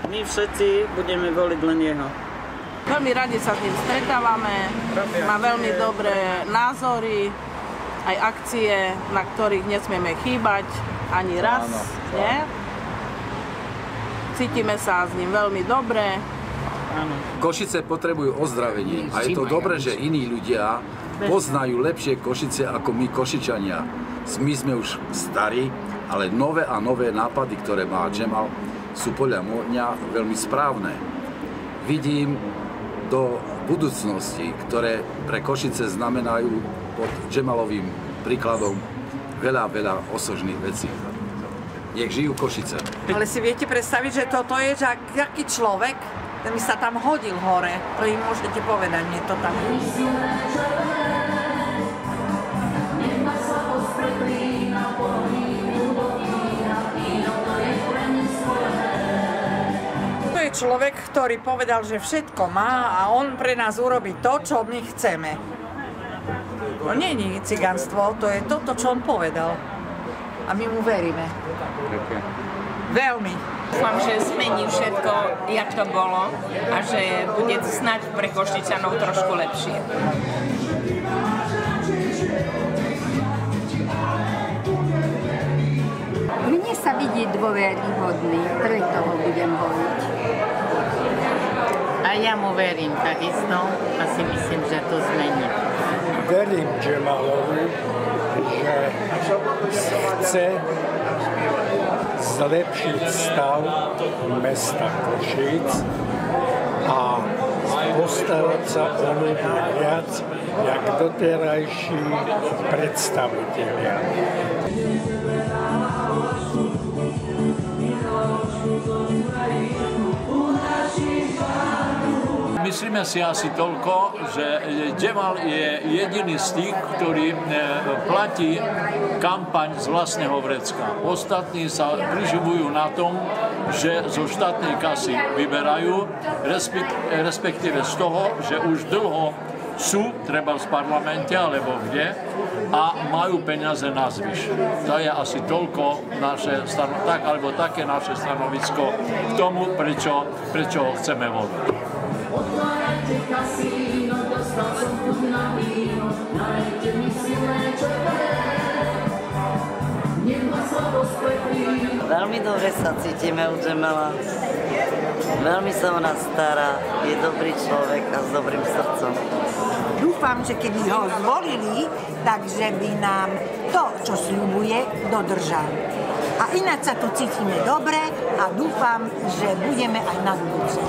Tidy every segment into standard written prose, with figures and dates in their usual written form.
My všetci budeme voliť len jeho. Veľmi radi sa s ním stretávame, má veľmi dobré názory, aj akcie, na ktorých nesmieme chýbať ani raz. Nie? Cítime sa s ním veľmi dobre. Košice potrebujú ozdravenie a je to dobré, že iní ľudia poznajú lepšie Košice ako my Košičania. My sme už starí, ale nové a nové nápady, ktoré má Džemal, sú podľa mňa veľmi správne. Vidím do budúcnosti, ktoré pre Košice znamenajú pod Džemalovým príkladom veľa osožných vecí. Nech žijú Košice. Ale si viete predstaviť, že toto je aký človek, ten by sa tam hodil hore. To im môžete povedať, nie to tam. To je človek, ktorý povedal, že všetko má a on pre nás urobí to, čo my chceme. To nie je cigánstvo, to je toto, čo on povedal. A my mu veríme. Veľmi. Dúfam, že zmení všetko, jak to bolo a že bude snáď pre Košičanov trošku lepšie. Mne sa vidí dôveryhodný, preto ho budem voliť. A ja mu verím takisto a si myslím, že to zmení. Verím Džemalovi, že chce zlepšiť stav mesta Košíc a postarať sa o ľudí viac, jak doterajší predstavitelia. Myslíme si asi toľko, že Džemal je jediný z tých, ktorý platí kampaň z vlastného vrecka. Ostatní sa priživujú na tom, že zo štátnej kasy vyberajú, respektíve z toho, že už dlho sú, treba v parlamente alebo kde, a majú peniaze na zvyš. To je asi toľko alebo také naše stanovisko k tomu, prečo ho chceme voliť. Otvárajte kasíno, dostal som chuť na víno, nalejte mi silné červené, nech ma slabosť pletí. Veľmi dobre sa cítime u Džemala. Veľmi sa o nás stará, je dobrý človek a s dobrým srdcom. Dúfam, že keby ho zvolili, takže by nám to, čo sľubuje, dodržal. A ináč sa tu cítime dobre a dúfam, že budeme aj na budúce.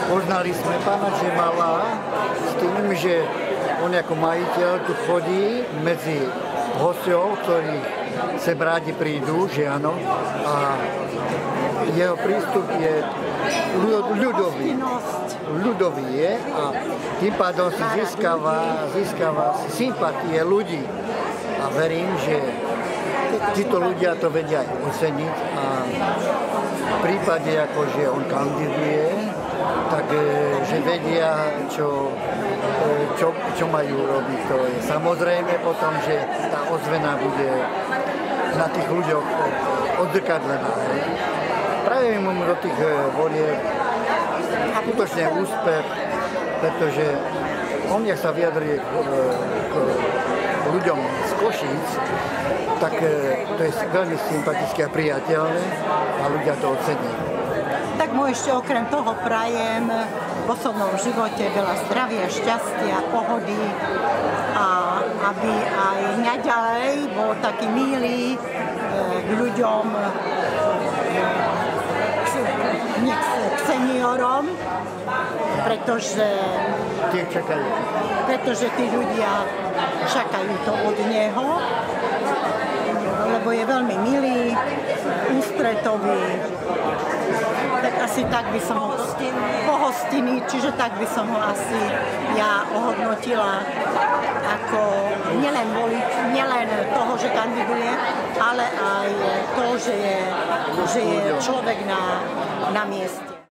Spoznali sme pána Džemala s tým, že on ako majiteľ tu chodí medzi hosťov, ktorí sem rádi prídu, že áno, a jeho prístup je ľudový je a tým pádom si získava sympatie ľudí. A verím, že títo ľudia to vedia aj oceniť a v prípade, ako že on kandiduje, tak že vedia, čo majú robiť. To je samozrejme potom, že tá ozvena bude na tých ľuďoch odzrkadlená. Prajem mu do tých volieb skutočne úspech, pretože on, jak sa vyjadrí k ľuďom z Košíc, tak to je veľmi sympatické a priateľné a ľudia to ocení. Tak mu ešte okrem toho prajem v osobnom živote veľa zdravia, šťastia, pohody a aby aj naďalej bol taký milý k ľuďom, k seniorom, pretože tí ľudia čakajú to od neho, lebo je veľmi milý, ústretový, tak asi tak by som ho pohostinný, čiže tak by som ho asi ja ohodnotila ako nielen volič, nielen toho, že kandiduje, ale aj to, že je človek na mieste.